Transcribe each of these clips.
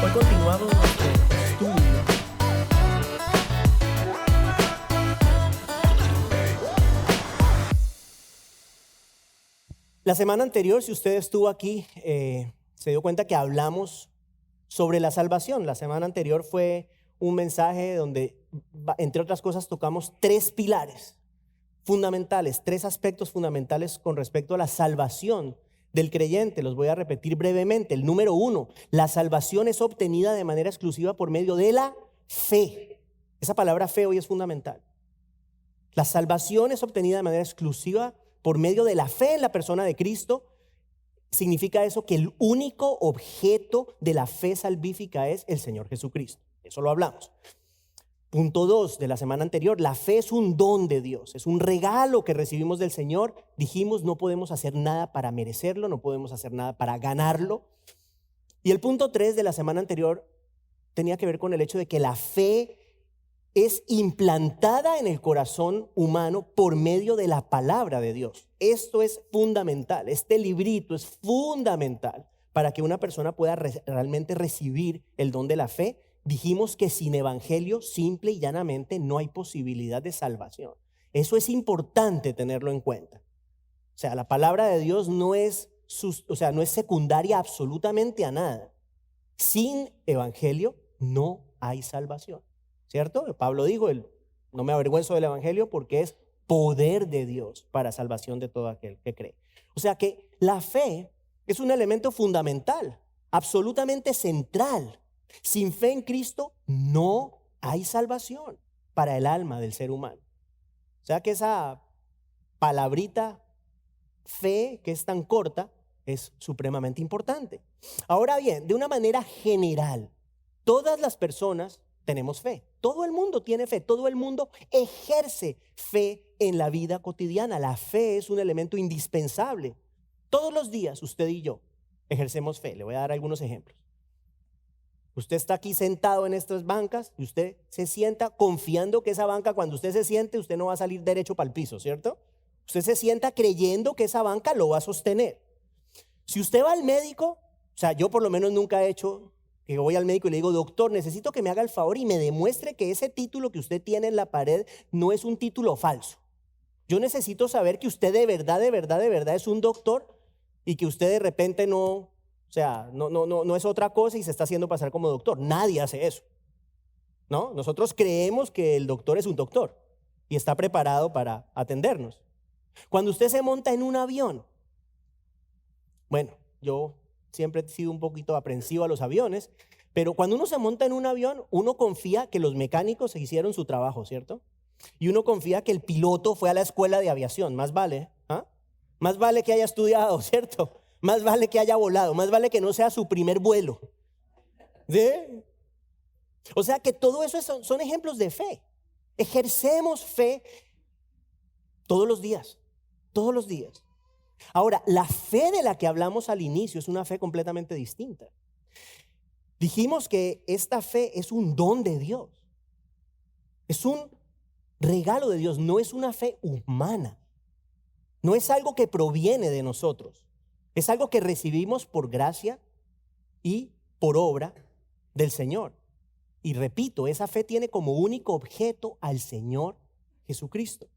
Hoy continuamos nuestro estudio la semana anterior. Si usted estuvo aquí, se dio cuenta que hablamos sobre la salvación. La semana anterior fue un mensaje donde, entre otras cosas, tocamos tres pilares fundamentales, tres aspectos fundamentales con respecto a la salvación del creyente. Los voy a repetir brevemente. El número 1, la salvación es obtenida de manera exclusiva por medio de la fe. Esa palabra fe hoy es fundamental. La salvación es obtenida de manera exclusiva por medio de la fe en la persona de Cristo. Significa eso que el único objeto de la fe salvífica es el Señor Jesucristo. Eso lo hablamos. Punto 2 de la semana anterior, la fe es un don de Dios, es un regalo que recibimos del Señor. Dijimos, no podemos hacer nada para merecerlo, no podemos hacer nada para ganarlo. Y el punto 3 de la semana anterior tenía que ver con el hecho de que la fe es implantada en el corazón humano por medio de la palabra de Dios. Esto es fundamental, este librito es fundamental para que una persona pueda realmente recibir el don de la fe. Dijimos que sin evangelio, simple y llanamente, no hay posibilidad de salvación. Eso es importante tenerlo en cuenta. O sea, la palabra de Dios no es secundaria absolutamente a nada. Sin evangelio no hay salvación, ¿cierto? Pablo dijo, no me avergüenzo del evangelio porque es poder de Dios para salvación de todo aquel que cree. O sea que la fe es un elemento fundamental, absolutamente central. Sin fe en Cristo no hay salvación para el alma del ser humano. O sea que esa palabrita fe, que es tan corta, es supremamente importante. Ahora bien, de una manera general, todas las personas tenemos fe. Todo el mundo tiene fe, todo el mundo ejerce fe en la vida cotidiana. La fe es un elemento indispensable. Todos los días usted y yo ejercemos fe. Le voy a dar algunos ejemplos. Usted está aquí sentado en estas bancas y usted se sienta confiando que esa banca, cuando usted se siente, usted no va a salir derecho para el piso, ¿cierto? Usted se sienta creyendo que esa banca lo va a sostener. Si usted va al médico, o sea, yo por lo menos nunca he hecho que voy al médico y le digo, doctor, necesito que me haga el favor y me demuestre que ese título que usted tiene en la pared no es un título falso. Yo necesito saber que usted de verdad es un doctor y que usted de repente no es otra cosa y se está haciendo pasar como doctor. Nadie hace eso, ¿no? Nosotros creemos que el doctor es un doctor y está preparado para atendernos. Cuando usted se monta en un avión, bueno, yo siempre he sido un poquito aprensivo a los aviones, pero cuando uno se monta en un avión, uno confía que los mecánicos se hicieron su trabajo, ¿cierto? Y uno confía que el piloto fue a la escuela de aviación. Más vale, más vale que haya estudiado, ¿cierto? Más vale que haya volado, más vale que no sea su primer vuelo. ¿Sí? O sea que todo eso son ejemplos de fe. Ejercemos fe todos los días, todos los días. Ahora, la fe de la que hablamos al inicio es una fe completamente distinta. Dijimos que esta fe es un don de Dios. Es un regalo de Dios, no es una fe humana. No es algo que proviene de nosotros. Es algo que recibimos por gracia y por obra del Señor. Y repito, esa fe tiene como único objeto al Señor Jesucristo.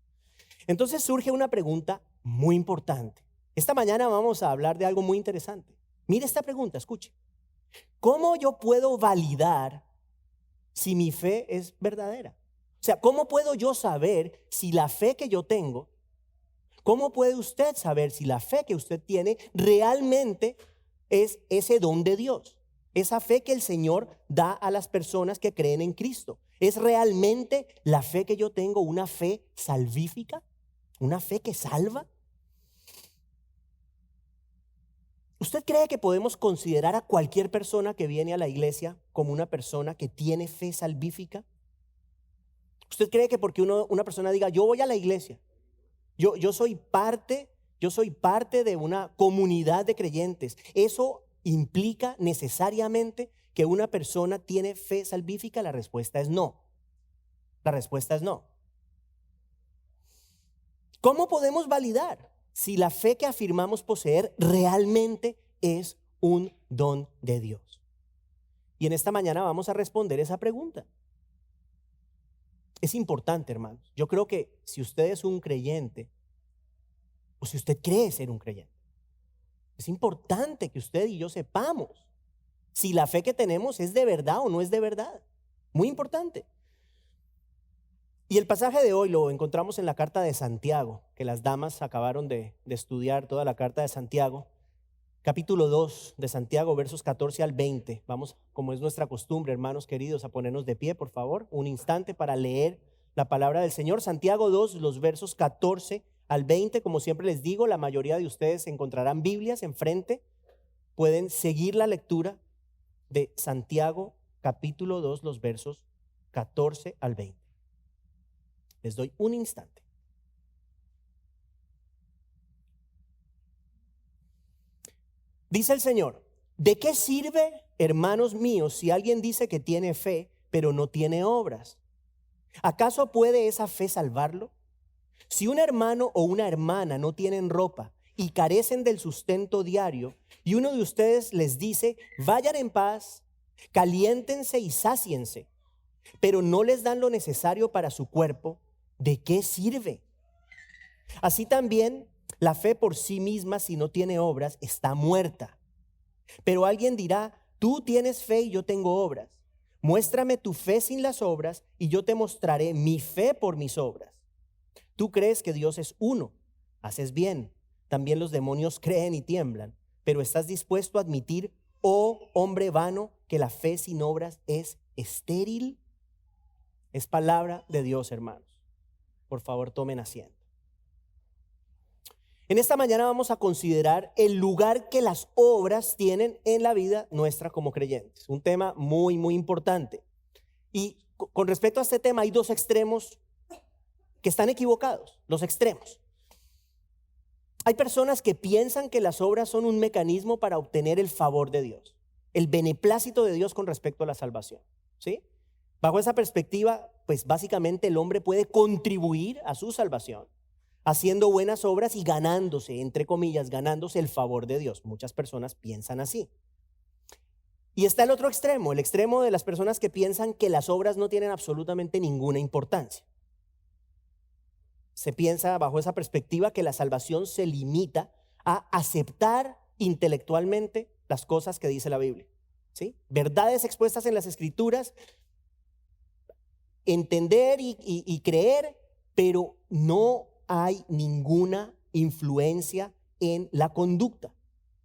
Entonces surge una pregunta muy importante. Esta mañana vamos a hablar de algo muy interesante. Mire esta pregunta, escuche. ¿Cómo yo puedo validar si mi fe es verdadera? O sea, ¿cómo puedo yo saber si la fe que yo tengo, cómo puede usted saber si la fe que usted tiene realmente es ese don de Dios? Esa fe que el Señor da a las personas que creen en Cristo. ¿Es realmente la fe que yo tengo una fe salvífica? ¿Una fe que salva? ¿Usted cree que podemos considerar a cualquier persona que viene a la iglesia como una persona que tiene fe salvífica? ¿Usted cree que porque una persona diga, yo voy a la iglesia, yo soy parte de una comunidad de creyentes, eso implica necesariamente que una persona tiene fe salvífica? La respuesta es no. La respuesta es no. ¿Cómo podemos validar si la fe que afirmamos poseer realmente es un don de Dios? Y en esta mañana vamos a responder esa pregunta. Es importante, hermanos. Yo creo que si usted es un creyente, o si usted cree ser un creyente, es importante que usted y yo sepamos si la fe que tenemos es de verdad o no es de verdad. Muy importante. Y el pasaje de hoy lo encontramos en la carta de Santiago, que las damas acabaron de estudiar toda la carta de Santiago. Capítulo 2 de Santiago, versos 14 al 20. Vamos, como es nuestra costumbre, hermanos queridos, a ponernos de pie, por favor, un instante para leer la palabra del Señor. Santiago 2, los versos 14 al 20. Como siempre les digo, la mayoría de ustedes encontrarán Biblias enfrente. Pueden seguir la lectura de Santiago, capítulo 2, los versos 14 al 20. Les doy un instante. Dice el Señor: ¿de qué sirve, hermanos míos, si alguien dice que tiene fe, pero no tiene obras? ¿Acaso puede esa fe salvarlo? Si un hermano o una hermana no tienen ropa y carecen del sustento diario, y uno de ustedes les dice: vayan en paz, caliéntense y sáciense, pero no les dan lo necesario para su cuerpo, ¿de qué sirve? Así también la fe por sí misma, si no tiene obras, está muerta. Pero alguien dirá: tú tienes fe y yo tengo obras. Muéstrame tu fe sin las obras y yo te mostraré mi fe por mis obras. Tú crees que Dios es uno, haces bien. También los demonios creen y tiemblan. Pero ¿estás dispuesto a admitir, oh hombre vano, que la fe sin obras es estéril? Es palabra de Dios, hermanos. Por favor, tomen asiento. En esta mañana vamos a considerar el lugar que las obras tienen en la vida nuestra como creyentes. Un tema muy, muy importante. Y con respecto a este tema hay dos extremos que están equivocados, los extremos. Hay personas que piensan que las obras son un mecanismo para obtener el favor de Dios, el beneplácito de Dios con respecto a la salvación, ¿sí? Bajo esa perspectiva, pues básicamente el hombre puede contribuir a su salvación haciendo buenas obras y ganándose, entre comillas, ganándose el favor de Dios. Muchas personas piensan así. Y está el otro extremo, el extremo de las personas que piensan que las obras no tienen absolutamente ninguna importancia. Se piensa bajo esa perspectiva que la salvación se limita a aceptar intelectualmente las cosas que dice la Biblia, ¿sí? Verdades expuestas en las Escrituras, entender y creer, pero no hay ninguna influencia en la conducta,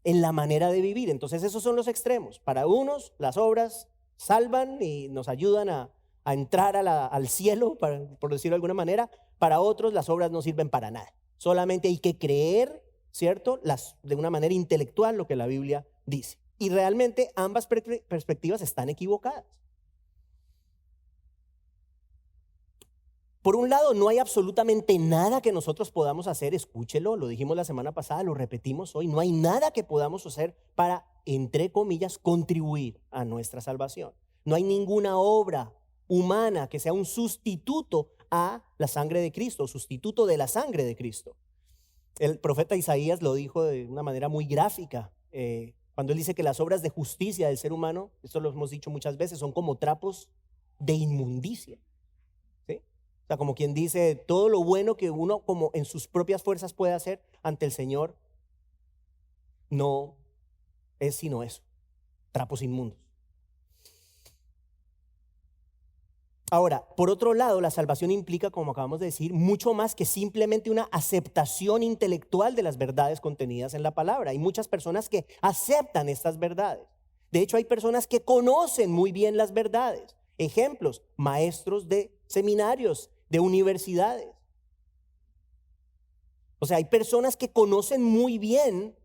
en la manera de vivir. Entonces esos son los extremos. Para unos las obras salvan y nos ayudan a entrar al cielo, por decirlo de alguna manera. Para otros las obras no sirven para nada. Solamente hay que creer, ¿cierto? De una manera intelectual lo que la Biblia dice. Y realmente ambas perspectivas están equivocadas. Por un lado, no hay absolutamente nada que nosotros podamos hacer, escúchelo, lo dijimos la semana pasada, lo repetimos hoy, no hay nada que podamos hacer para, entre comillas, contribuir a nuestra salvación. No hay ninguna obra humana que sea un sustituto a la sangre de Cristo, sustituto de la sangre de Cristo. El profeta Isaías lo dijo de una manera muy gráfica, cuando él dice que las obras de justicia del ser humano, esto lo hemos dicho muchas veces, son como trapos de inmundicia. O sea, como quien dice, todo lo bueno que uno como en sus propias fuerzas puede hacer ante el Señor no es sino eso, trapos inmundos. Ahora, por otro lado, la salvación implica, como acabamos de decir, mucho más que simplemente una aceptación intelectual de las verdades contenidas en la palabra. Hay muchas personas que aceptan estas verdades. De hecho, hay personas que conocen muy bien las verdades. Ejemplos, maestros de seminarios, de universidades. O sea, hay personas que conocen muy bien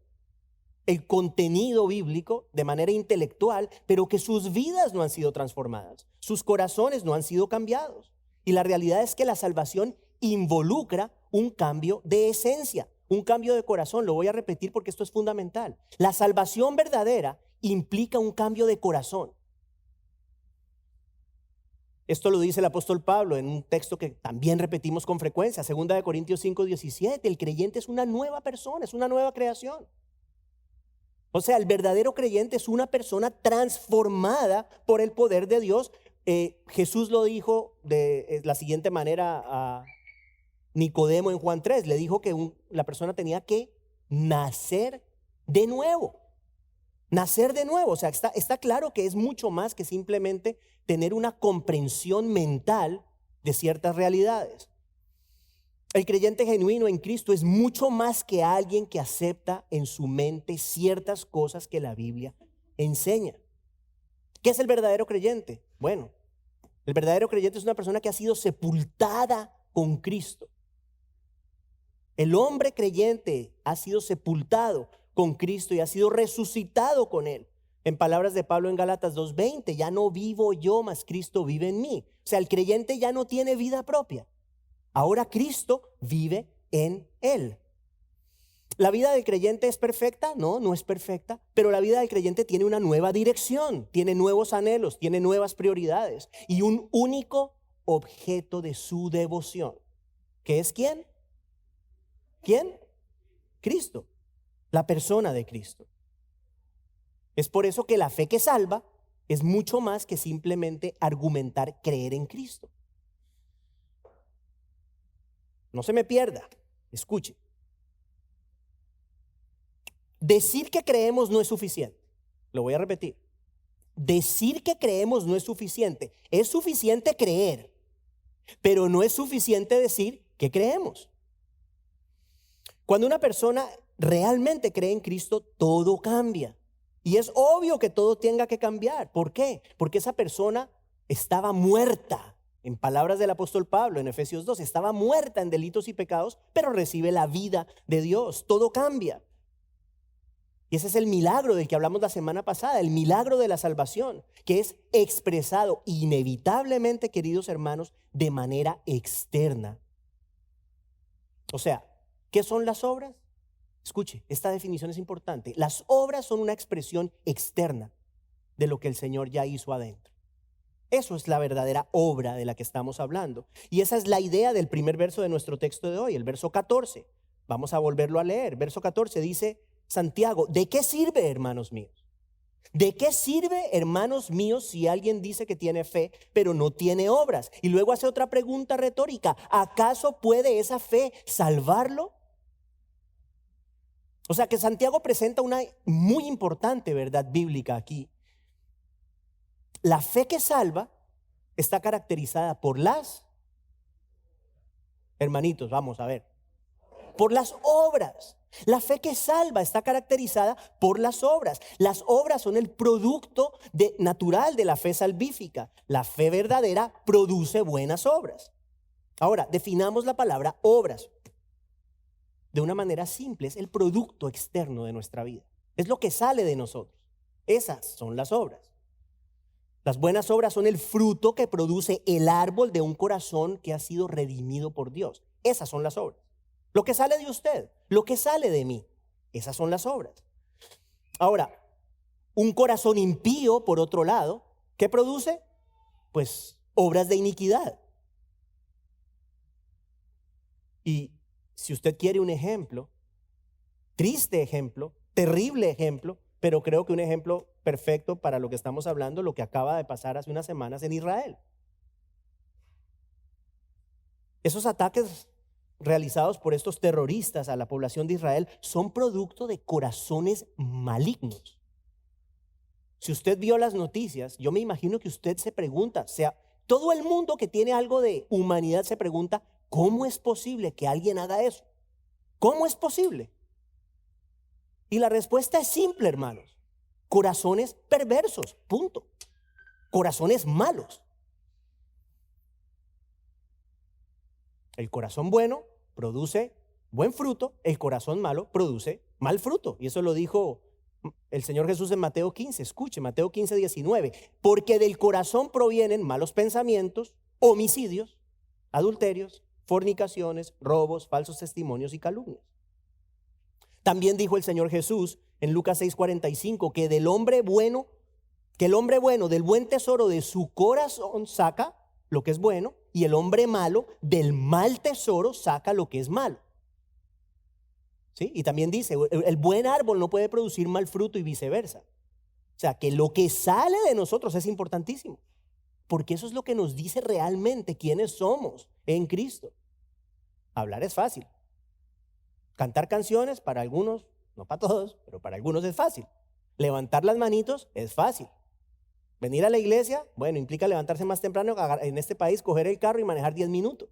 el contenido bíblico de manera intelectual, pero que sus vidas no han sido transformadas, sus corazones no han sido cambiados. Y la realidad es que la salvación involucra un cambio de esencia, un cambio de corazón. Lo voy a repetir porque esto es fundamental. La salvación verdadera implica un cambio de corazón. Esto lo dice el apóstol Pablo en un texto que también repetimos con frecuencia, 2 Corintios 5:17. El creyente es una nueva persona, es una nueva creación. O sea, el verdadero creyente es una persona transformada por el poder de Dios. Jesús lo dijo de la siguiente manera a Nicodemo en Juan 3. Le dijo que la persona tenía que nacer de nuevo. Nacer de nuevo. O sea, está claro que es mucho más que simplemente tener una comprensión mental de ciertas realidades. El creyente genuino en Cristo es mucho más que alguien que acepta en su mente ciertas cosas que la Biblia enseña. ¿Qué es el verdadero creyente? Bueno, el verdadero creyente es una persona que ha sido sepultada con Cristo. El hombre creyente ha sido sepultado con Cristo y ha sido resucitado con Él. En palabras de Pablo en Gálatas 2:20, ya no vivo yo, mas Cristo vive en mí. O sea, el creyente ya no tiene vida propia. Ahora Cristo vive en él. ¿La vida del creyente es perfecta? No, no es perfecta, pero la vida del creyente tiene una nueva dirección, tiene nuevos anhelos, tiene nuevas prioridades y un único objeto de su devoción. ¿Qué es quién? ¿Quién? Cristo, la persona de Cristo. Es por eso que la fe que salva es mucho más que simplemente argumentar creer en Cristo. No se me pierda, escuche. Decir que creemos no es suficiente. Lo voy a repetir. Decir que creemos no es suficiente. Es suficiente creer, pero no es suficiente decir que creemos. Cuando una persona realmente cree en Cristo, todo cambia. Y es obvio que todo tenga que cambiar. ¿Por qué? Porque esa persona estaba muerta. En palabras del apóstol Pablo en Efesios 2, estaba muerta en delitos y pecados, pero recibe la vida de Dios. Todo cambia. Y ese es el milagro del que hablamos la semana pasada, el milagro de la salvación, que es expresado inevitablemente, queridos hermanos, de manera externa. O sea, ¿qué son las obras? Escuche, esta definición es importante. Las obras son una expresión externa de lo que el Señor ya hizo adentro. Eso es la verdadera obra de la que estamos hablando. Y esa es la idea del primer verso de nuestro texto de hoy, el verso 14. Vamos a volverlo a leer. Verso 14 dice Santiago, ¿de qué sirve, hermanos míos? ¿De qué sirve, hermanos míos, si alguien dice que tiene fe, pero no tiene obras? Y luego hace otra pregunta retórica. ¿Acaso puede esa fe salvarlo? O sea que Santiago presenta una muy importante verdad bíblica aquí. La fe que salva está caracterizada por hermanitos, vamos a ver, por las obras. La fe que salva está caracterizada por las obras. Las obras son el producto natural de la fe salvífica. La fe verdadera produce buenas obras. Ahora, definamos la palabra obras de una manera simple. Es el producto externo de nuestra vida. Es lo que sale de nosotros. Esas son las obras. Las buenas obras son el fruto que produce el árbol de un corazón que ha sido redimido por Dios. Esas son las obras. Lo que sale de usted, lo que sale de mí, esas son las obras. Ahora, un corazón impío, por otro lado, ¿qué produce? Pues obras de iniquidad. Y si usted quiere un ejemplo, triste ejemplo, terrible ejemplo, pero creo que un ejemplo perfecto para lo que estamos hablando, lo que acaba de pasar hace unas semanas en Israel. Esos ataques realizados por estos terroristas a la población de Israel son producto de corazones malignos. Si usted vio las noticias, yo me imagino que usted se pregunta, o sea, todo el mundo que tiene algo de humanidad se pregunta, ¿cómo es posible que alguien haga eso? ¿Cómo es posible? Y la respuesta es simple, hermanos. Corazones perversos, punto. Corazones malos. El corazón bueno produce buen fruto, el corazón malo produce mal fruto. Y eso lo dijo el Señor Jesús en Mateo 15. Escuche, Mateo 15, 19. Porque del corazón provienen malos pensamientos, homicidios, adulterios, fornicaciones, robos, falsos testimonios y calumnias. También dijo el Señor Jesús en Lucas 6:45 que el hombre bueno del buen tesoro de su corazón saca lo que es bueno, y el hombre malo del mal tesoro saca lo que es malo. ¿sí? Y también dice, el buen árbol no puede producir mal fruto y viceversa. O sea, que lo que sale de nosotros es importantísimo, porque eso es lo que nos dice realmente quiénes somos en Cristo. Hablar es fácil. Cantar canciones para algunos, no para todos, pero para algunos es fácil. Levantar las manitos es fácil. Venir a la iglesia, bueno, implica levantarse más temprano, en este país coger el carro y manejar 10 minutos.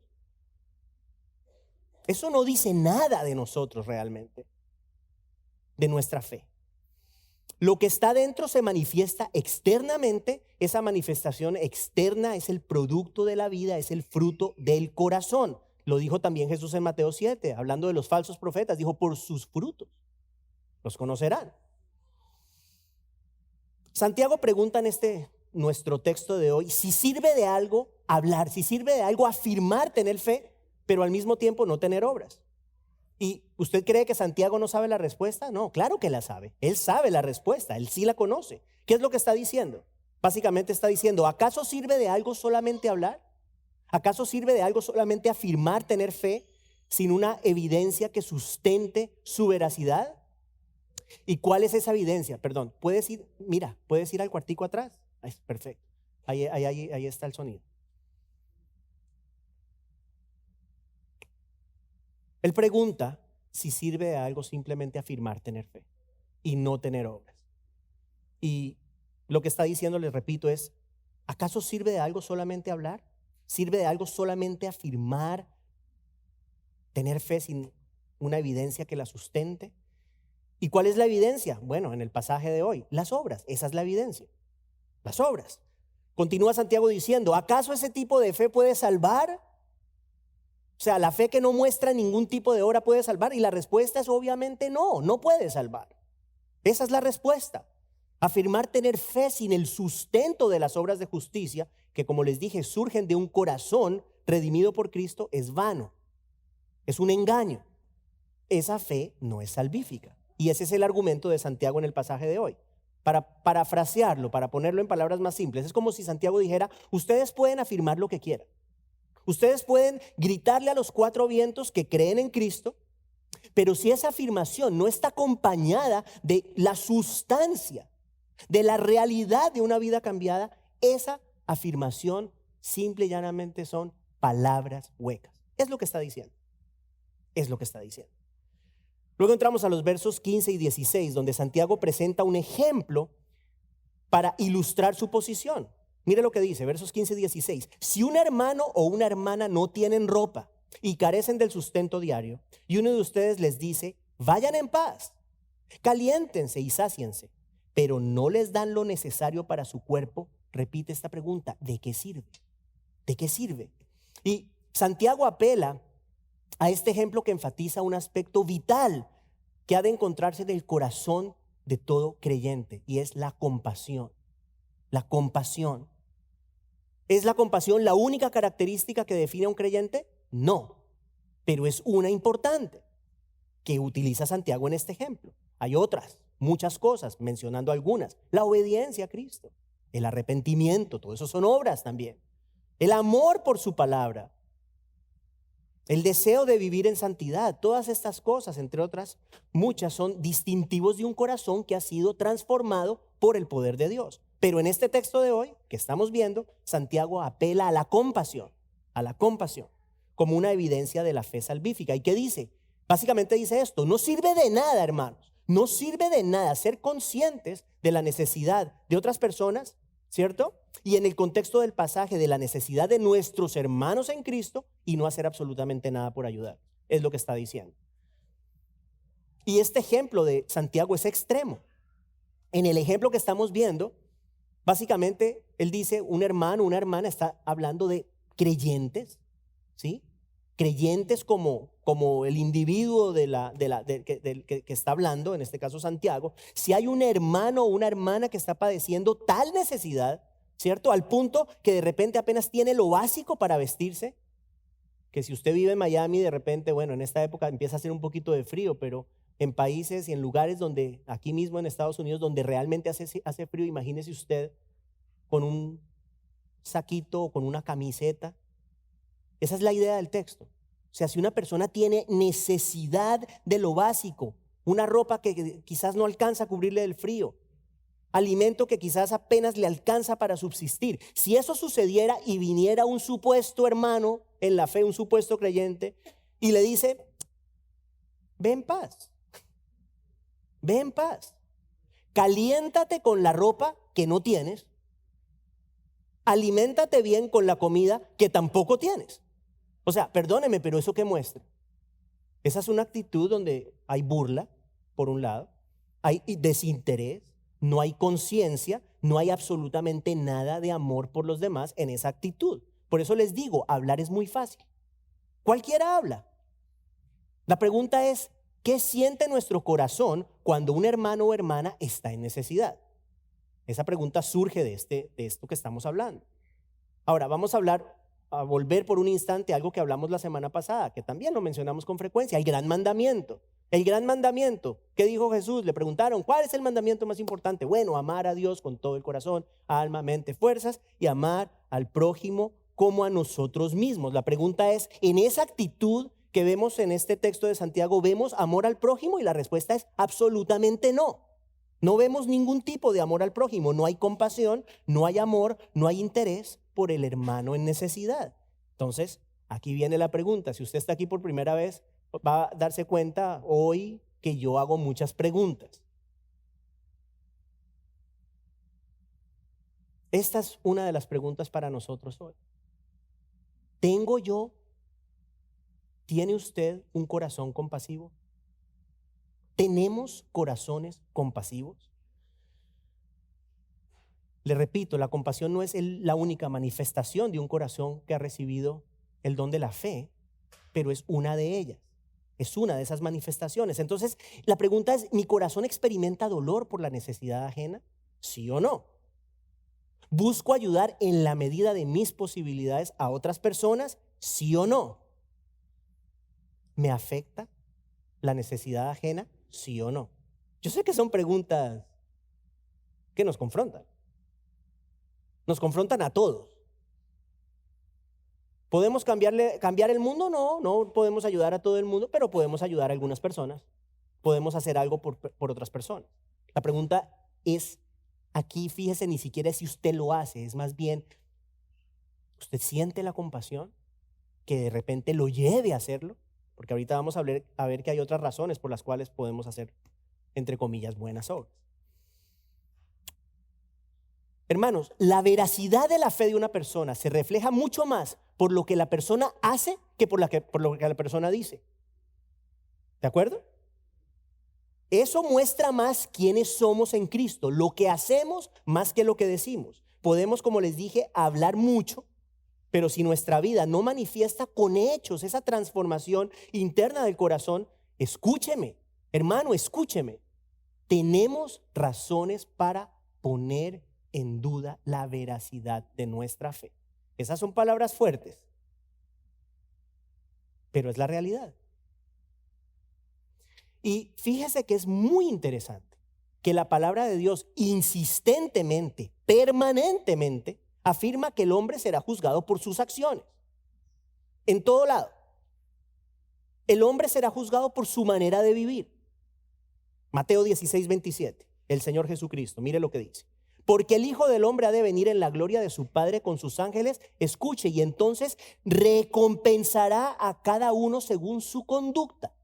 Eso no dice nada de nosotros realmente, de nuestra fe. Lo que está dentro se manifiesta externamente. Esa manifestación externa es el producto de la vida, es el fruto del corazón. Lo dijo también Jesús en Mateo 7, hablando de los falsos profetas. Dijo, por sus frutos los conocerán. Santiago pregunta en nuestro texto de hoy, si sirve de algo hablar, si sirve de algo afirmar tener fe, pero al mismo tiempo no tener obras. ¿Y usted cree que Santiago no sabe la respuesta? No, claro que la sabe. Él sabe la respuesta, él sí la conoce. ¿Qué es lo que está diciendo? Básicamente está diciendo, ¿acaso sirve de algo solamente hablar? ¿Acaso sirve de algo solamente afirmar tener fe sin una evidencia que sustente su veracidad? ¿Y cuál es esa evidencia? Perdón, puedes ir al cuartico atrás. Ay, perfecto. Ahí está el sonido. Él pregunta si sirve de algo simplemente afirmar tener fe y no tener obras. Y lo que está diciendo, les repito, es, ¿acaso sirve de algo solamente hablar? ¿Sirve de algo solamente afirmar tener fe sin una evidencia que la sustente? ¿Y cuál es la evidencia? Bueno, en el pasaje de hoy, las obras. Esa es la evidencia. Las obras. Continúa Santiago diciendo, ¿acaso ese tipo de fe puede salvar? O sea, la fe que no muestra ningún tipo de obra puede salvar. Y la respuesta es obviamente no, no puede salvar. Esa es la respuesta. Afirmar tener fe sin el sustento de las obras de justicia, que como les dije, surgen de un corazón redimido por Cristo, es vano. Es un engaño. Esa fe no es salvífica. Y ese es el argumento de Santiago en el pasaje de hoy. Para parafrasearlo, para ponerlo en palabras más simples, es como si Santiago dijera, ustedes pueden afirmar lo que quieran. Ustedes pueden gritarle a los cuatro vientos que creen en Cristo, pero si esa afirmación no está acompañada de la sustancia, de la realidad de una vida cambiada, esa afirmación simple y llanamente son palabras huecas. Es lo que está diciendo. Es lo que está diciendo. Luego entramos a los versos 15 y 16, donde Santiago presenta un ejemplo para ilustrar su posición. Mire lo que dice, versos 15 y 16. Si un hermano o una hermana no tienen ropa y carecen del sustento diario, y uno de ustedes les dice, vayan en paz, caliéntense y sáciense, pero no les dan lo necesario para su cuerpo, repite esta pregunta, ¿de qué sirve? ¿De qué sirve? Y Santiago apela a este ejemplo que enfatiza un aspecto vital que ha de encontrarse en el corazón de todo creyente, y es la compasión. La compasión. ¿Es la compasión la única característica que define a un creyente? No, pero es una importante que utiliza Santiago en este ejemplo. Hay otras, muchas cosas, mencionando algunas. La obediencia a Cristo, el arrepentimiento, todo eso son obras también. El amor por su palabra, el deseo de vivir en santidad, todas estas cosas, entre otras muchas, son distintivos de un corazón que ha sido transformado por el poder de Dios. Pero en este texto de hoy que estamos viendo, Santiago apela a la compasión, como una evidencia de la fe salvífica. ¿Y qué dice? Básicamente dice esto, no sirve de nada, hermanos, no sirve de nada ser conscientes de la necesidad de otras personas, ¿cierto? Y en el contexto del pasaje de la necesidad de nuestros hermanos en Cristo y no hacer absolutamente nada por ayudar. Es lo que está diciendo. Y este ejemplo de Santiago es extremo. En el ejemplo que estamos viendo, básicamente él dice, un hermano, una hermana, está hablando de creyentes, ¿sí? Creyentes como el individuo que está hablando, en este caso Santiago. Si hay un hermano o una hermana que está padeciendo tal necesidad, ¿cierto? Al punto que de repente apenas tiene lo básico para vestirse, que si usted vive en Miami, de repente, bueno, en esta época empieza a hacer un poquito de frío, pero en países y en lugares donde, aquí mismo en Estados Unidos, donde realmente hace frío, imagínese usted con un saquito o con una camiseta. Esa es la idea del texto. O sea, si una persona tiene necesidad de lo básico, una ropa que quizás no alcanza a cubrirle del frío, alimento que quizás apenas le alcanza para subsistir, si eso sucediera y viniera un supuesto hermano en la fe, un supuesto creyente, y le dice, ve en paz, ve en paz, caliéntate con la ropa que no tienes, aliméntate bien con la comida que tampoco tienes. O sea, perdóneme, pero ¿eso qué muestra? Esa es una actitud donde hay burla, por un lado, hay desinterés, no hay conciencia, no hay absolutamente nada de amor por los demás en esa actitud. Por eso les digo, hablar es muy fácil. Cualquiera habla. La pregunta es, ¿qué siente nuestro corazón cuando un hermano o hermana está en necesidad? Esa pregunta surge de esto que estamos hablando. Ahora, vamos a volver por un instante a algo que hablamos la semana pasada, que también lo mencionamos con frecuencia, el gran mandamiento. El gran mandamiento, ¿qué dijo Jesús? Le preguntaron, ¿cuál es el mandamiento más importante? Bueno, amar a Dios con todo el corazón, alma, mente, fuerzas, y amar al prójimo como a nosotros mismos. La pregunta es, en esa actitud que vemos en este texto de Santiago, ¿vemos amor al prójimo? Y la respuesta es absolutamente no. No vemos ningún tipo de amor al prójimo, no hay compasión, no hay amor, no hay interés por el hermano en necesidad. Entonces, aquí viene la pregunta, si usted está aquí por primera vez, va a darse cuenta hoy que yo hago muchas preguntas. Esta es una de las preguntas para nosotros hoy. ¿Tiene usted un corazón compasivo? ¿Tenemos corazones compasivos? Le repito, la compasión no es la única manifestación de un corazón que ha recibido el don de la fe, pero es una de ellas. Es una de esas manifestaciones. Entonces, la pregunta es, ¿mi corazón experimenta dolor por la necesidad ajena? ¿Sí o no? ¿Busco ayudar en la medida de mis posibilidades a otras personas? ¿Sí o no? ¿Me afecta la necesidad ajena? ¿Sí o no? Yo sé que son preguntas que nos confrontan. Nos confrontan a todos. ¿Podemos cambiar el mundo? No podemos ayudar a todo el mundo, pero podemos ayudar a algunas personas. Podemos hacer algo por otras personas. La pregunta es, aquí fíjese, ni siquiera es si usted lo hace, es más bien, ¿usted siente la compasión que de repente lo lleve a hacerlo? Porque ahorita vamos a ver que hay otras razones por las cuales podemos hacer, entre comillas, buenas obras. Hermanos, la veracidad de la fe de una persona se refleja mucho más por lo que la persona hace que por lo que la persona dice. ¿De acuerdo? Eso muestra más quiénes somos en Cristo, lo que hacemos más que lo que decimos. Podemos, como les dije, hablar mucho, pero si nuestra vida no manifiesta con hechos esa transformación interna del corazón, escúcheme, hermano, escúcheme. Tenemos razones para poner en duda la veracidad de nuestra fe. Esas son palabras fuertes, pero es la realidad. Y fíjese que es muy interesante que la palabra de Dios insistentemente, permanentemente, afirma que el hombre será juzgado por sus acciones. En todo lado. El hombre será juzgado por su manera de vivir. Mateo 16:27, el Señor Jesucristo, mire lo que dice. Porque el Hijo del Hombre ha de venir en la gloria de su Padre con sus ángeles, escuche, y entonces recompensará a cada uno según su conducta.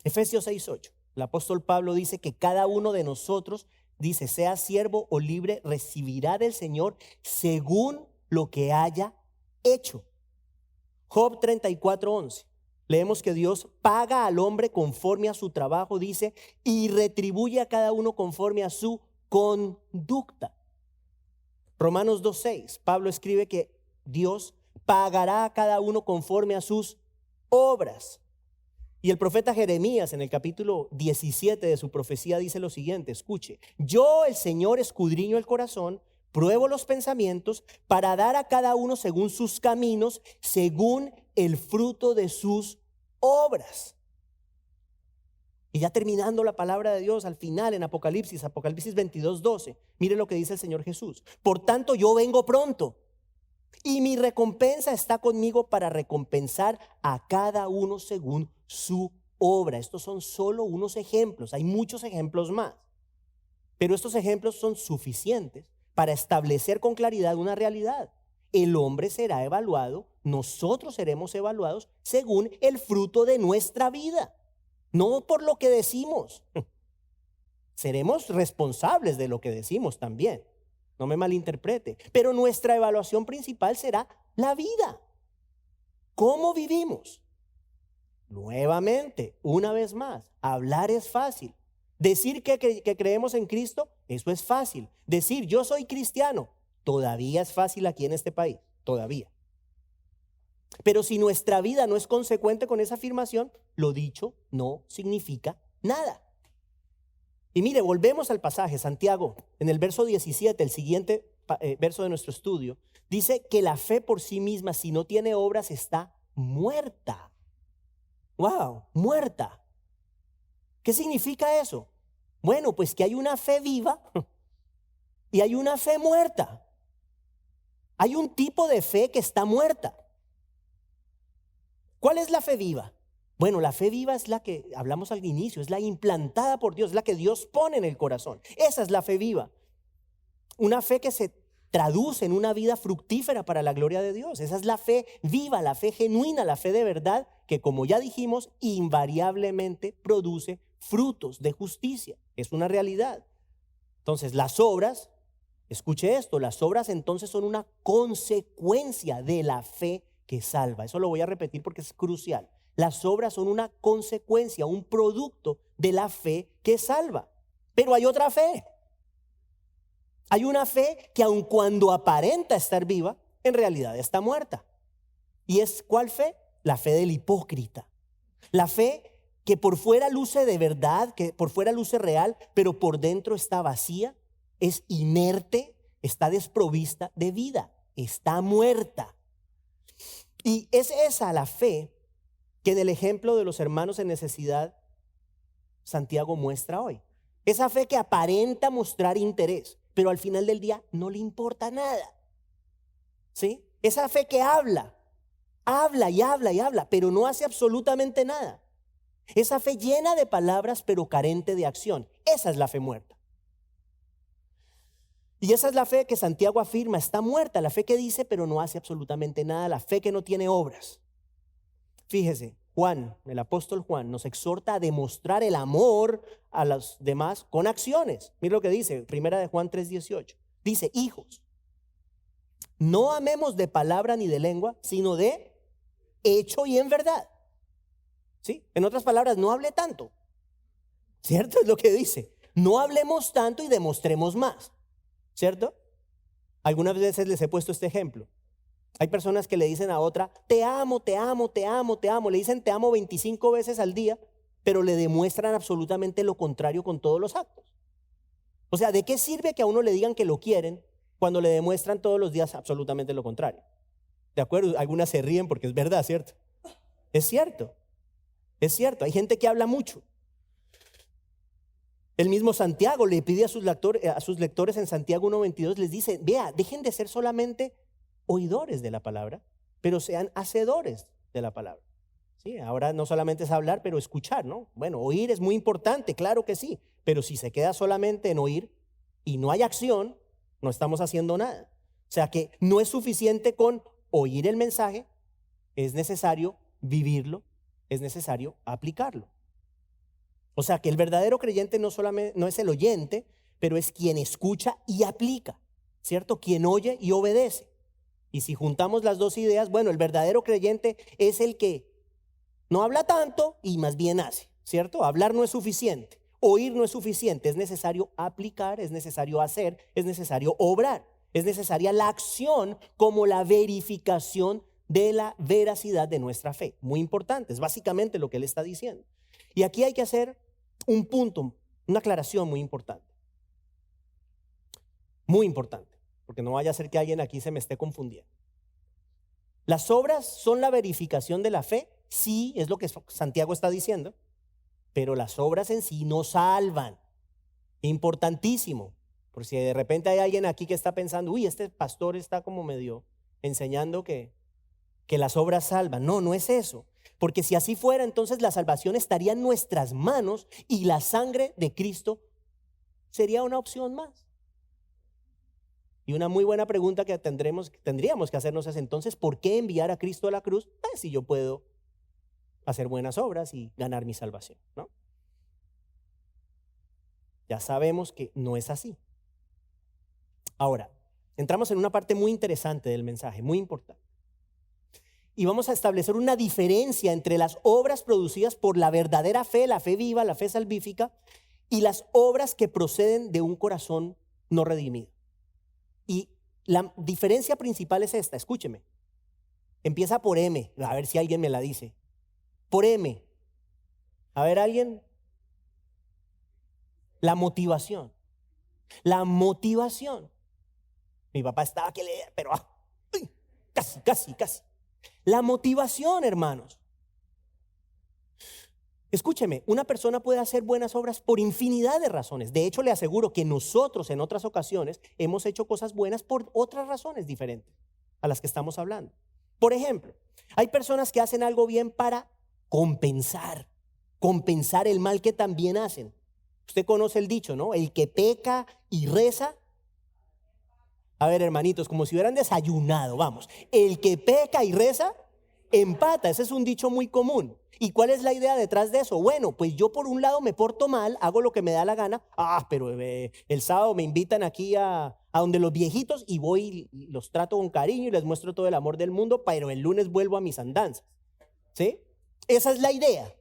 Efesios 6:8, el apóstol Pablo dice que cada uno de nosotros, dice, sea siervo o libre, recibirá del Señor según lo que haya hecho. Job 34:11, leemos que Dios paga al hombre conforme a su trabajo, dice, y retribuye a cada uno conforme a su conducta. Romanos 2:6, Pablo escribe que Dios pagará a cada uno conforme a sus obras. Y el profeta Jeremías en el capítulo 17 de su profecía dice lo siguiente, escuche, yo el Señor escudriño el corazón, pruebo los pensamientos para dar a cada uno según sus caminos, según el fruto de sus obras. Y ya terminando la palabra de Dios al final en Apocalipsis 22:12, mire lo que dice el Señor Jesús. Por tanto yo vengo pronto. Y mi recompensa está conmigo para recompensar a cada uno según su obra. Estos son solo unos ejemplos, hay muchos ejemplos más. Pero estos ejemplos son suficientes para establecer con claridad una realidad. El hombre será evaluado, nosotros seremos evaluados según el fruto de nuestra vida, no por lo que decimos. Seremos responsables de lo que decimos también, no me malinterprete, pero nuestra evaluación principal será la vida. ¿Cómo vivimos? Nuevamente, una vez más, hablar es fácil. Decir que creemos en Cristo, eso es fácil. Decir yo soy cristiano, todavía es fácil aquí en este país, todavía. Pero si nuestra vida no es consecuente con esa afirmación, lo dicho no significa nada. Y mire, volvemos al pasaje, Santiago, en el verso 17, el siguiente verso de nuestro estudio, dice que la fe por sí misma, si no tiene obras, está muerta. ¡Wow! Muerta. ¿Qué significa eso? Bueno, pues que hay una fe viva y hay una fe muerta. Hay un tipo de fe que está muerta. ¿Cuál es la fe viva? Bueno, la fe viva es la que hablamos al inicio, es la implantada por Dios, es la que Dios pone en el corazón. Esa es la fe viva. Una fe que se traduce en una vida fructífera para la gloria de Dios. Esa es la fe viva, la fe genuina, la fe de verdad, que como ya dijimos, invariablemente produce frutos de justicia. Es una realidad. Entonces, las obras, escuche esto, las obras entonces son una consecuencia de la fe que salva. Eso lo voy a repetir porque es crucial. Las obras son una consecuencia, un producto de la fe que salva. Pero hay otra fe. Hay una fe que aun cuando aparenta estar viva, en realidad está muerta. ¿Y es cuál fe? La fe del hipócrita. La fe que por fuera luce de verdad, que por fuera luce real, pero por dentro está vacía, es inerte, está desprovista de vida, está muerta. Y es esa la fe que en el ejemplo de los hermanos en necesidad, Santiago muestra hoy. Esa fe que aparenta mostrar interés, pero al final del día no le importa nada. ¿Sí? Esa fe que habla y habla y habla, pero no hace absolutamente nada. Esa fe llena de palabras, pero carente de acción. Esa es la fe muerta. Y esa es la fe que Santiago afirma, está muerta. La fe que dice, pero no hace absolutamente nada. La fe que no tiene obras. Fíjese, Juan, el apóstol Juan, nos exhorta a demostrar el amor a los demás con acciones. Mira lo que dice, primera de Juan 3:18. Dice, hijos, no amemos de palabra ni de lengua, sino de hecho y en verdad. ¿Sí? En otras palabras, no hable tanto. ¿Cierto? Es lo que dice. No hablemos tanto y demostremos más. ¿Cierto? Algunas veces les he puesto este ejemplo. Hay personas que le dicen a otra, te amo, te amo, te amo, te amo. Le dicen te amo 25 veces al día, pero le demuestran absolutamente lo contrario con todos los actos. O sea, ¿de qué sirve que a uno le digan que lo quieren cuando le demuestran todos los días absolutamente lo contrario? ¿De acuerdo? Algunas se ríen porque es verdad, ¿cierto? Es cierto. Es cierto. Hay gente que habla mucho. El mismo Santiago le pide a sus lectores en Santiago 1:22, les dice, vea, dejen de ser solamente oidores de la palabra, pero sean hacedores de la palabra. Sí, ahora no solamente es hablar, pero escuchar, ¿no? Bueno, oír es muy importante, claro que sí, pero si se queda solamente en oír y no hay acción, no estamos haciendo nada. O sea que no es suficiente con oír el mensaje, es necesario vivirlo, es necesario aplicarlo. O sea que el verdadero creyente no es el oyente, pero es quien escucha y aplica, ¿cierto? Quien oye y obedece. Y si juntamos las dos ideas, bueno, el verdadero creyente es el que no habla tanto y más bien hace, ¿cierto? Hablar no es suficiente, oír no es suficiente, es necesario aplicar, es necesario hacer, es necesario obrar, es necesaria la acción como la verificación de la veracidad de nuestra fe. Muy importante, es básicamente lo que él está diciendo. Y aquí hay que hacer un punto, una aclaración muy importante. Muy importante, porque no vaya a ser que alguien aquí se me esté confundiendo. ¿Las obras son la verificación de la fe? Sí, es lo que Santiago está diciendo, pero las obras en sí no salvan. Importantísimo, por si de repente hay alguien aquí que está pensando, uy, este pastor está como medio enseñando que las obras salvan. No, no es eso. Porque si así fuera, entonces la salvación estaría en nuestras manos y la sangre de Cristo sería una opción más. Y una muy buena pregunta que tendríamos que hacernos es entonces, ¿por qué enviar a Cristo a la cruz? Si yo puedo hacer buenas obras y ganar mi salvación, ¿no? Ya sabemos que no es así. Ahora, entramos en una parte muy interesante del mensaje, muy importante. Y vamos a establecer una diferencia entre las obras producidas por la verdadera fe, la fe viva, la fe salvífica, y las obras que proceden de un corazón no redimido. Y la diferencia principal es esta, escúcheme. Empieza por M, a ver si alguien me la dice. Por M. A ver, ¿alguien? La motivación. La motivación. Mi papá estaba que leer, pero casi. La motivación, hermanos. Escúcheme, una persona puede hacer buenas obras por infinidad de razones. De hecho, le aseguro que nosotros en otras ocasiones hemos hecho cosas buenas por otras razones diferentes a las que estamos hablando. Por ejemplo, hay personas que hacen algo bien para compensar el mal que también hacen. Usted conoce el dicho, ¿no? El que peca y reza. A ver, hermanitos, como si hubieran desayunado, vamos. El que peca y reza, empata. Ese es un dicho muy común. ¿Y cuál es la idea detrás de eso? Bueno, pues yo por un lado me porto mal, hago lo que me da la gana. Pero el sábado me invitan aquí a donde los viejitos y voy y los trato con cariño y les muestro todo el amor del mundo, pero el lunes vuelvo a mis andanzas. ¿Sí? Esa es la idea.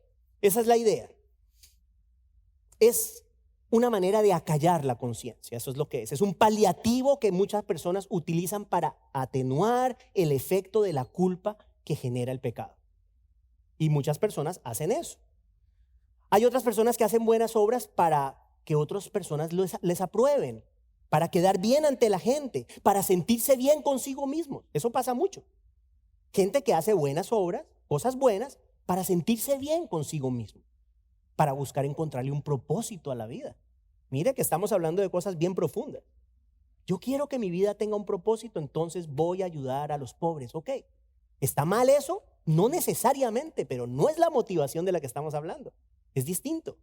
Es una manera de acallar la conciencia, eso es lo que es. Es un paliativo que muchas personas utilizan para atenuar el efecto de la culpa que genera el pecado. Y muchas personas hacen eso. Hay otras personas que hacen buenas obras para que otras personas les aprueben, para quedar bien ante la gente, para sentirse bien consigo mismos. Eso pasa mucho. Gente que hace buenas obras, cosas buenas, para sentirse bien consigo mismo, para buscar encontrarle un propósito a la vida. Mire que estamos hablando de cosas bien profundas. Yo quiero que mi vida tenga un propósito, entonces voy a ayudar a los pobres. Ok, ¿está mal eso? No necesariamente, pero no es la motivación de la que estamos hablando. Es distinto.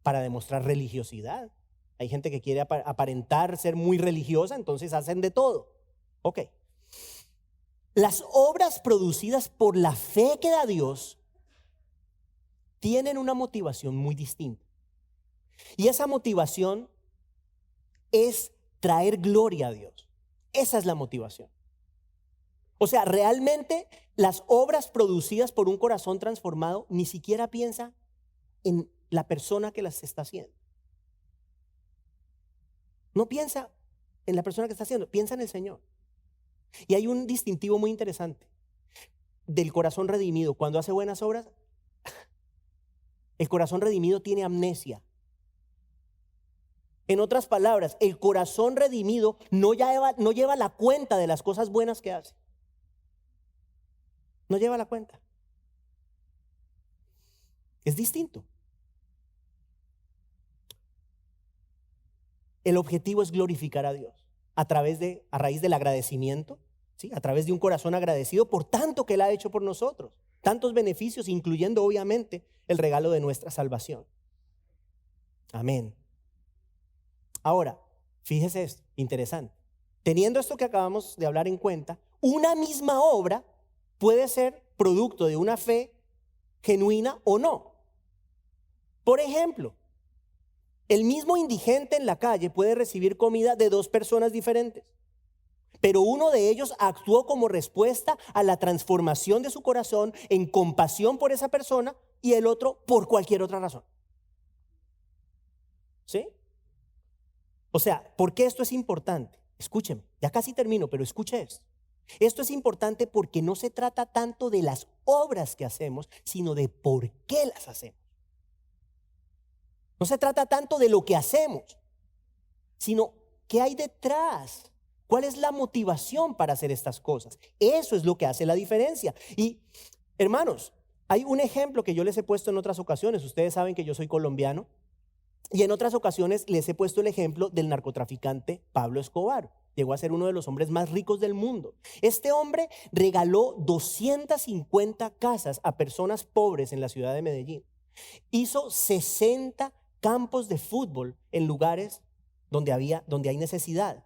Para demostrar religiosidad. Hay gente que quiere aparentar ser muy religiosa, entonces hacen de todo. Ok. Las obras producidas por la fe que da Dios tienen una motivación muy distinta. Y esa motivación es traer gloria a Dios. Esa es la motivación. O sea, realmente las obras producidas por un corazón transformado ni siquiera piensa en la persona que las está haciendo. No piensa en la persona que está haciendo, piensa en el Señor. Y hay un distintivo muy interesante del corazón redimido. Cuando hace buenas obras, el corazón redimido tiene amnesia. En otras palabras, el corazón redimido no lleva la cuenta de las cosas buenas que hace. No lleva la cuenta. Es distinto. El objetivo es glorificar a Dios a raíz del agradecimiento, ¿sí? A través de un corazón agradecido por tanto que Él ha hecho por nosotros, tantos beneficios, incluyendo obviamente el regalo de nuestra salvación. Amén. Ahora, fíjese esto, interesante. Teniendo esto que acabamos de hablar en cuenta, una misma obra puede ser producto de una fe genuina o no. Por ejemplo, el mismo indigente en la calle puede recibir comida de dos personas diferentes, pero uno de ellos actuó como respuesta a la transformación de su corazón en compasión por esa persona y el otro por cualquier otra razón. ¿Sí? O sea, ¿por qué esto es importante? Escúcheme, ya casi termino, pero escuche esto. Esto es importante porque no se trata tanto de las obras que hacemos, sino de por qué las hacemos. No se trata tanto de lo que hacemos, sino qué hay detrás. ¿Cuál es la motivación para hacer estas cosas? Eso es lo que hace la diferencia. Y, hermanos, hay un ejemplo que yo les he puesto en otras ocasiones. Ustedes saben que yo soy colombiano. Y en otras ocasiones les he puesto el ejemplo del narcotraficante Pablo Escobar. Llegó a ser uno de los hombres más ricos del mundo. Este hombre regaló 250 casas a personas pobres en la ciudad de Medellín. Hizo 60 campos de fútbol en lugares donde hay necesidad.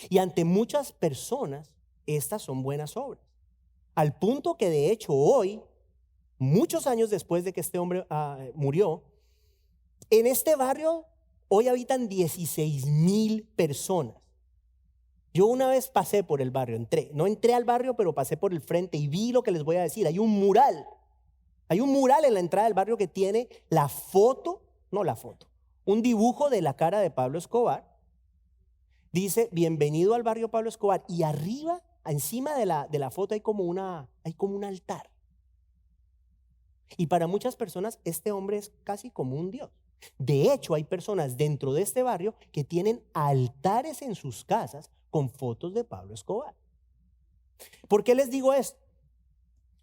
Y ante muchas personas, estas son buenas obras. Al punto que de hecho hoy, muchos años después de que este hombre murió, en este barrio hoy habitan 16,000 personas. Yo una vez pasé por el barrio, no entré al barrio, pero pasé por el frente y vi lo que les voy a decir. Hay un mural en la entrada del barrio que tiene un dibujo de la cara de Pablo Escobar. Dice, bienvenido al barrio Pablo Escobar. Y arriba, encima de la foto hay como un altar. Y para muchas personas este hombre es casi como un dios. De hecho, hay personas dentro de este barrio que tienen altares en sus casas con fotos de Pablo Escobar. ¿Por qué les digo esto?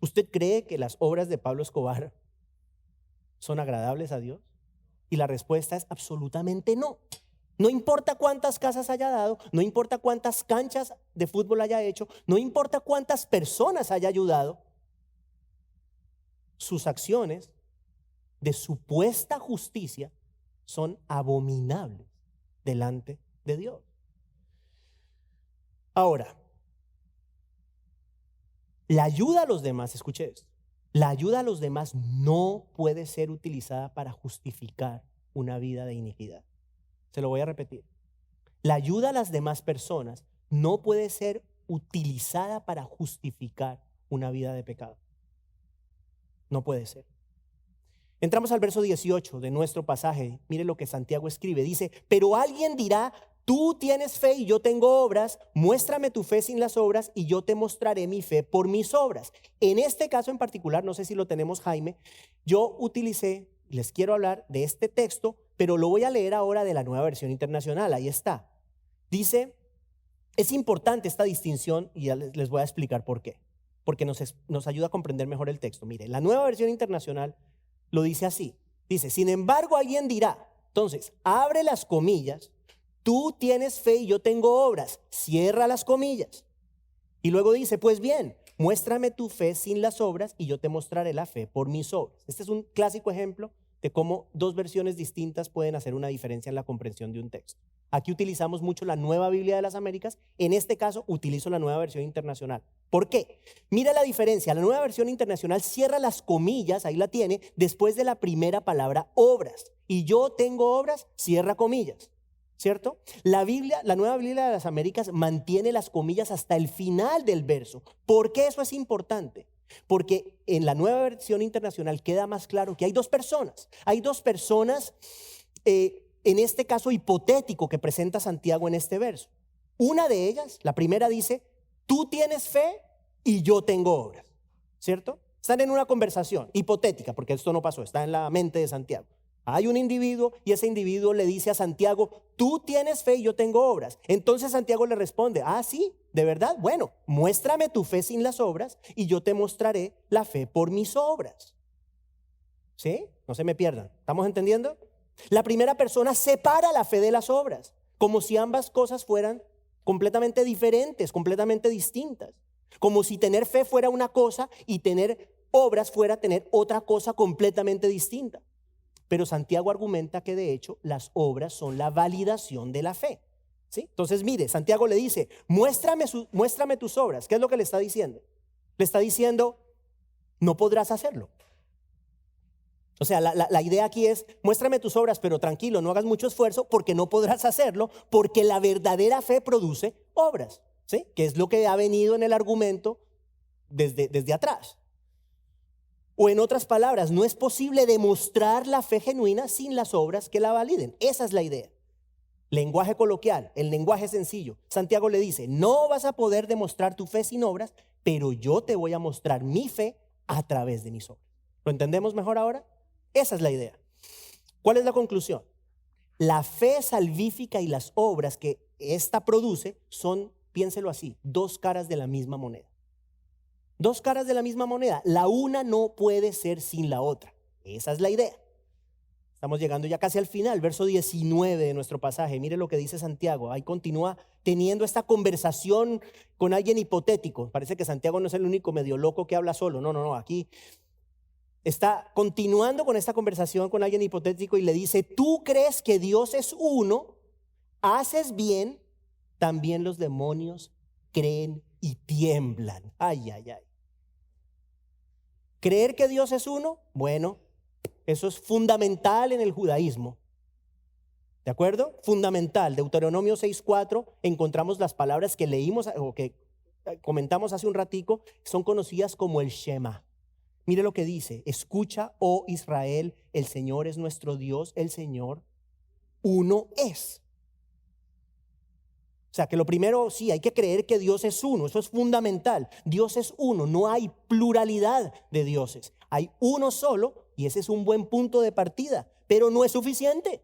¿Usted cree que las obras de Pablo Escobar son agradables a Dios? Y la respuesta es absolutamente no. No importa cuántas casas haya dado, no importa cuántas canchas de fútbol haya hecho, no importa cuántas personas haya ayudado, sus acciones de supuesta justicia son abominables delante de Dios. Ahora, la ayuda a los demás, escuche esto, la ayuda a los demás no puede ser utilizada para justificar una vida de iniquidad. Se lo voy a repetir. La ayuda a las demás personas no puede ser utilizada para justificar una vida de pecado. No puede ser. Entramos al verso 18 de nuestro pasaje. Mire lo que Santiago escribe. Dice, pero alguien dirá, tú tienes fe y yo tengo obras. Muéstrame tu fe sin las obras y yo te mostraré mi fe por mis obras. En este caso en particular, no sé si lo tenemos, Jaime, les quiero hablar de este texto, pero lo voy a leer ahora de la Nueva Versión Internacional. Ahí está. Dice, es importante esta distinción y ya les voy a explicar por qué. Porque nos ayuda a comprender mejor el texto. Mire, la Nueva Versión Internacional lo dice así. Dice, sin embargo, alguien dirá, entonces, abre las comillas, tú tienes fe y yo tengo obras, cierra las comillas. Y luego dice, pues bien, muéstrame tu fe sin las obras y yo te mostraré la fe por mis obras. Este es un clásico ejemplo de cómo dos versiones distintas pueden hacer una diferencia en la comprensión de un texto. Aquí utilizamos mucho la Nueva Biblia de las Américas. En este caso, utilizo la Nueva Versión Internacional. ¿Por qué? Mira la diferencia. La Nueva Versión Internacional cierra las comillas, ahí la tiene, después de la primera palabra obras. Y yo tengo obras, cierra comillas. ¿Cierto? La Nueva Biblia de las Américas mantiene las comillas hasta el final del verso. ¿Por qué eso es importante? Porque en la Nueva Versión Internacional queda más claro que hay dos personas. Hay dos personas, en este caso hipotético que presenta Santiago en este verso. Una de ellas, la primera dice, tú tienes fe y yo tengo obras. ¿Cierto? Están en una conversación hipotética, porque esto no pasó, está en la mente de Santiago. Hay un individuo y ese individuo le dice a Santiago, tú tienes fe y yo tengo obras. Entonces Santiago le responde, sí, ¿de verdad? Bueno, muéstrame tu fe sin las obras y yo te mostraré la fe por mis obras. ¿Sí? No se me pierdan. ¿Estamos entendiendo? La primera persona separa la fe de las obras, como si ambas cosas fueran completamente diferentes, completamente distintas. Como si tener fe fuera una cosa y tener obras fuera tener otra cosa completamente distinta. Pero Santiago argumenta que de hecho las obras son la validación de la fe. ¿Sí? Entonces mire, Santiago le dice, muéstrame tus obras. ¿Qué es lo que le está diciendo? Le está diciendo, no podrás hacerlo. O sea, la idea aquí es, muéstrame tus obras, pero tranquilo, no hagas mucho esfuerzo porque no podrás hacerlo, porque la verdadera fe produce obras. ¿Sí? Que es lo que ha venido en el argumento desde atrás. O en otras palabras, no es posible demostrar la fe genuina sin las obras que la validen. Esa es la idea. Lenguaje coloquial, el lenguaje sencillo. Santiago le dice, no vas a poder demostrar tu fe sin obras, pero yo te voy a mostrar mi fe a través de mis obras. ¿Lo entendemos mejor ahora? Esa es la idea. ¿Cuál es la conclusión? La fe salvífica y las obras que ésta produce son, piénselo así, dos caras de la misma moneda. Dos caras de la misma moneda. La una no puede ser sin la otra. Esa es la idea. Estamos llegando ya casi al final, verso 19 de nuestro pasaje. Mire lo que dice Santiago. Ahí continúa teniendo esta conversación con alguien hipotético. Parece que Santiago no es el único medio loco que habla solo. No. Aquí está continuando con esta conversación con alguien hipotético y le dice: tú crees que Dios es uno, haces bien, también los demonios creen y tiemblan. Ay. ¿Creer que Dios es uno? Bueno, eso es fundamental en el judaísmo. ¿De acuerdo? Fundamental. Deuteronomio 6:4, encontramos las palabras que leímos o que comentamos hace un ratico, son conocidas como el Shema. Mire lo que dice: escucha, oh Israel, el Señor es nuestro Dios, el Señor uno es. O sea que lo primero, sí, hay que creer que Dios es uno, eso es fundamental. Dios es uno, no hay pluralidad de dioses, hay uno solo y ese es un buen punto de partida, pero no es suficiente.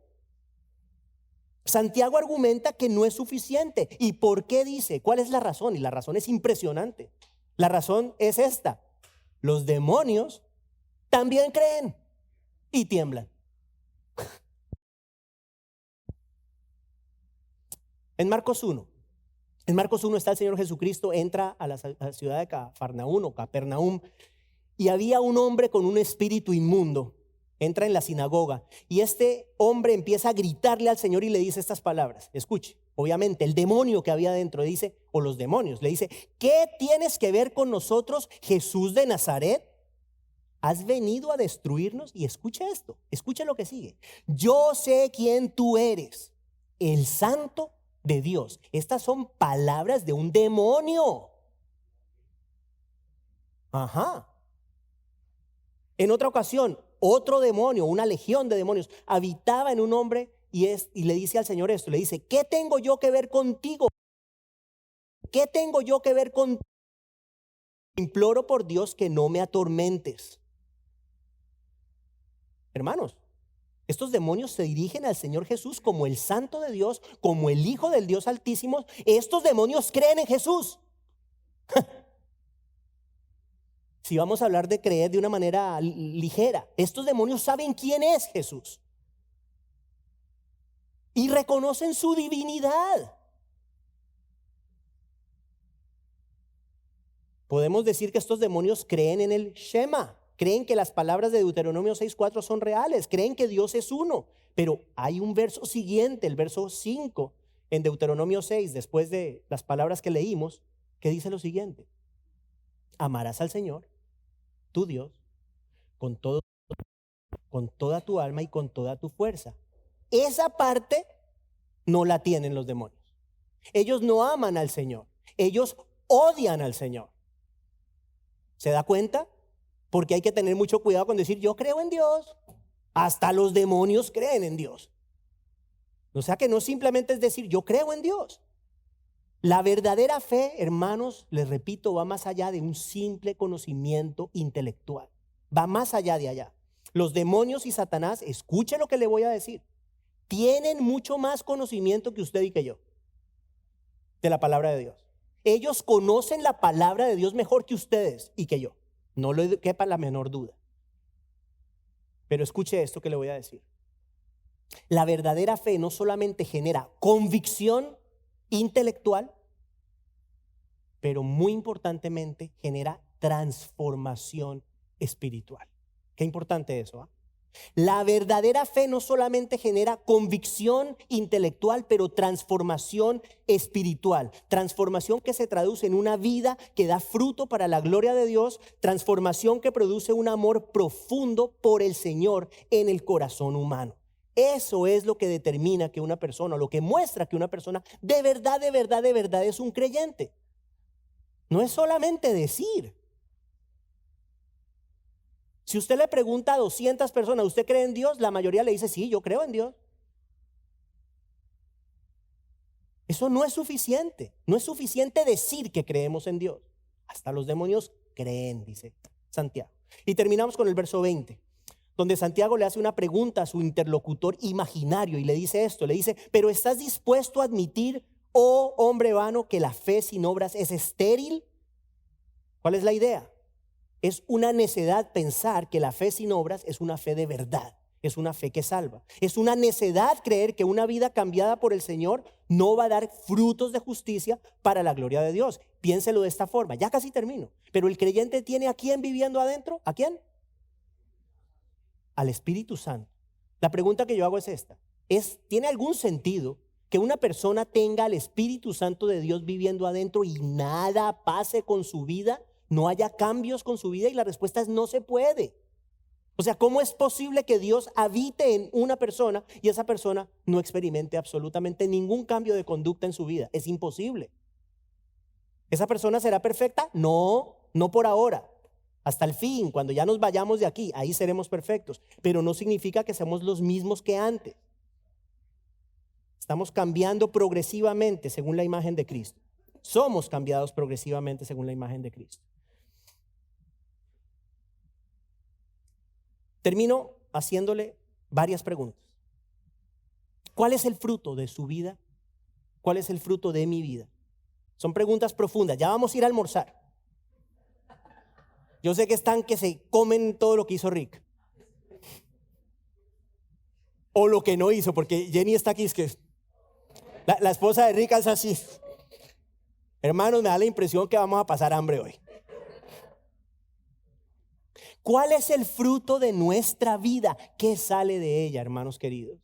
Santiago argumenta que no es suficiente. ¿Y por qué dice? ¿Cuál es la razón? Y la razón es impresionante. La razón es esta: los demonios también creen y tiemblan. En Marcos 1 está el Señor Jesucristo, entra a la ciudad de Cafarnaúm o Capernaum, y había un hombre con un espíritu inmundo. Entra en la sinagoga y este hombre empieza a gritarle al Señor y le dice estas palabras. Escuche, obviamente el demonio que había dentro dice, o los demonios, le dice: ¿qué tienes que ver con nosotros, Jesús de Nazaret? ¿Has venido a destruirnos? Y escuche esto, escuche lo que sigue: yo sé quién tú eres, el Santo de Dios. Estas son palabras de un demonio. Ajá. En otra ocasión, otro demonio, una legión de demonios, habitaba en un hombre y le dice al Señor esto, le dice: ¿qué tengo yo que ver contigo? ¿Qué tengo yo que ver contigo? Imploro por Dios que no me atormentes. Hermanos, estos demonios se dirigen al Señor Jesús como el Santo de Dios, como el Hijo del Dios Altísimo. Estos demonios creen en Jesús. Si vamos a hablar de creer de una manera ligera, estos demonios saben quién es Jesús y reconocen su divinidad. Podemos decir que estos demonios creen en el Shema, creen que las palabras de Deuteronomio 6:4 son reales, creen que Dios es uno. Pero hay un verso siguiente, el verso 5 en Deuteronomio 6, después de las palabras que leímos, que dice lo siguiente: amarás al Señor, tu Dios, con toda tu alma y con toda tu fuerza. Esa parte no la tienen los demonios. Ellos no aman al Señor, ellos odian al Señor. ¿Se da cuenta? Porque hay que tener mucho cuidado con decir yo creo en Dios. Hasta los demonios creen en Dios. O sea que no simplemente es decir yo creo en Dios. La verdadera fe, hermanos, les repito, va más allá de un simple conocimiento intelectual. Va más allá de allá. Los demonios y Satanás, escuche lo que le voy a decir, tienen mucho más conocimiento que usted y que yo de la palabra de Dios. Ellos conocen la palabra de Dios mejor que ustedes y que yo. No le quepa la menor duda. Pero escuche esto que le voy a decir. La verdadera fe no solamente genera convicción intelectual, pero muy importantemente genera transformación espiritual. Qué importante eso, ¿eh? La verdadera fe no solamente genera convicción intelectual, pero transformación espiritual. Transformación que se traduce en una vida que da fruto para la gloria de Dios. Transformación que produce un amor profundo por el Señor en el corazón humano. Eso es lo que determina que una persona, lo que muestra que una persona de verdad es un creyente. No es solamente decir. Si usted le pregunta a 200 personas, ¿usted cree en Dios? La mayoría le dice, sí, yo creo en Dios. Eso no es suficiente. No es suficiente decir que creemos en Dios. Hasta los demonios creen, dice Santiago. Y terminamos con el verso 20, donde Santiago le hace una pregunta a su interlocutor imaginario y le dice esto, le dice: pero ¿estás dispuesto a admitir, oh hombre vano, que la fe sin obras es estéril? ¿Cuál es la idea? Es una necedad pensar que la fe sin obras es una fe de verdad. es una fe que salva. Es una necedad creer que una vida cambiada por el Señor no va a dar frutos de justicia para la gloria de Dios. Piénselo de esta forma, ya casi termino. Pero el creyente tiene ¿a quién viviendo adentro? ¿A quién? Al Espíritu Santo. La pregunta que yo hago es esta: ¿tiene algún sentido que una persona tenga al Espíritu Santo de Dios viviendo adentro y nada pase con su vida? ¿No haya cambios con su vida? Y la respuesta es no se puede. O sea, ¿cómo es posible que Dios habite en una persona y esa persona no experimente absolutamente ningún cambio de conducta en su vida? Es imposible. ¿Esa persona será perfecta? No, no por ahora. Hasta el fin, cuando ya nos vayamos de aquí, ahí seremos perfectos. Pero no significa que seamos los mismos que antes. Estamos cambiando progresivamente según la imagen de Cristo. Somos cambiados progresivamente según la imagen de Cristo. Termino haciéndole varias preguntas. ¿Cuál es el fruto de su vida? ¿Cuál es el fruto de mi vida? Son preguntas profundas. Ya vamos a ir a almorzar. Yo sé que están que se comen todo lo que hizo Rick. O lo que no hizo, porque Jenny está aquí, es que la esposa de Rick es así. Hermanos, me da la impresión que vamos a pasar hambre hoy. ¿Cuál es el fruto de nuestra vida? ¿Qué sale de ella, hermanos queridos?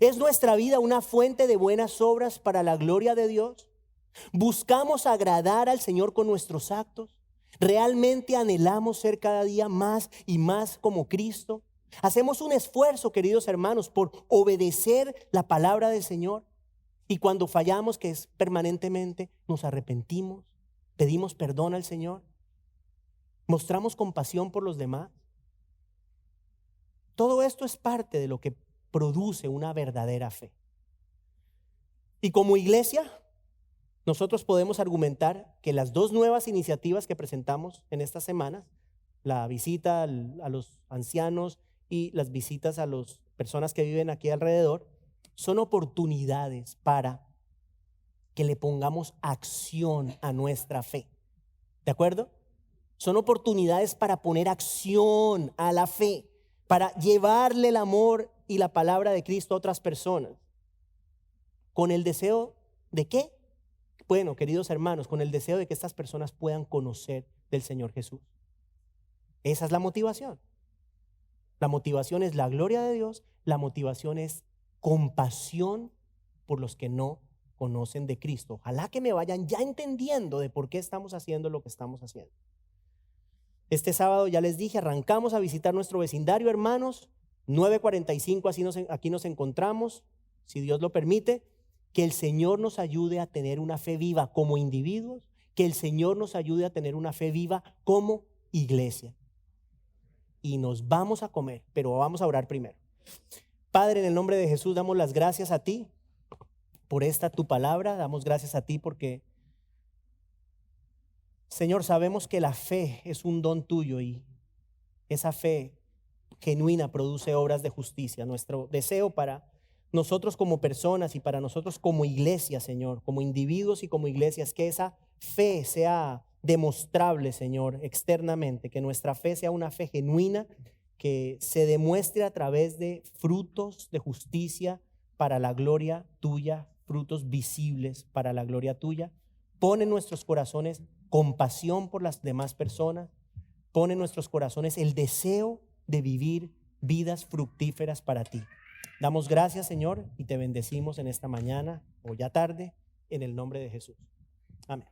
¿Es nuestra vida una fuente de buenas obras para la gloria de Dios? ¿Buscamos agradar al Señor con nuestros actos? ¿Realmente anhelamos ser cada día más y más como Cristo? ¿Hacemos un esfuerzo, queridos hermanos, por obedecer la palabra del Señor? Y cuando fallamos, que es permanentemente, nos arrepentimos, pedimos perdón al Señor, mostramos compasión por los demás. Todo esto es parte de lo que produce una verdadera fe. Y como iglesia, nosotros podemos argumentar que las dos nuevas iniciativas que presentamos en estas semanas, la visita a los ancianos y las visitas a las personas que viven aquí alrededor, son oportunidades para que le pongamos acción a nuestra fe. ¿De acuerdo? Son oportunidades para poner acción a la fe, para llevarle el amor y la palabra de Cristo a otras personas. ¿Con el deseo de qué? Bueno, queridos hermanos, con el deseo de que estas personas puedan conocer del Señor Jesús. Esa es la motivación. La motivación es la gloria de Dios, la motivación es compasión por los que no conocen de Cristo. Ojalá que me vayan ya entendiendo de por qué estamos haciendo lo que estamos haciendo. Este sábado, ya les dije, arrancamos a visitar nuestro vecindario, hermanos. 9:45, aquí nos encontramos, si Dios lo permite. Que el Señor nos ayude a tener una fe viva como individuos, que el Señor nos ayude a tener una fe viva como iglesia. Y nos vamos a comer, pero vamos a orar primero. Padre, en el nombre de Jesús, damos las gracias a ti por esta tu palabra. Damos gracias a ti porque, Señor, sabemos que la fe es un don tuyo y esa fe genuina produce obras de justicia. Nuestro deseo para nosotros como personas y para nosotros como iglesia, Señor, como individuos y como iglesias, que esa fe sea demostrable, Señor, externamente, que nuestra fe sea una fe genuina, que se demuestre a través de frutos de justicia para la gloria tuya, frutos visibles para la gloria tuya. Pon en nuestros corazones compasión por las demás personas, pon en nuestros corazones el deseo de vivir vidas fructíferas para ti. Damos gracias, Señor, y te bendecimos en esta mañana o ya tarde, en el nombre de Jesús. Amén.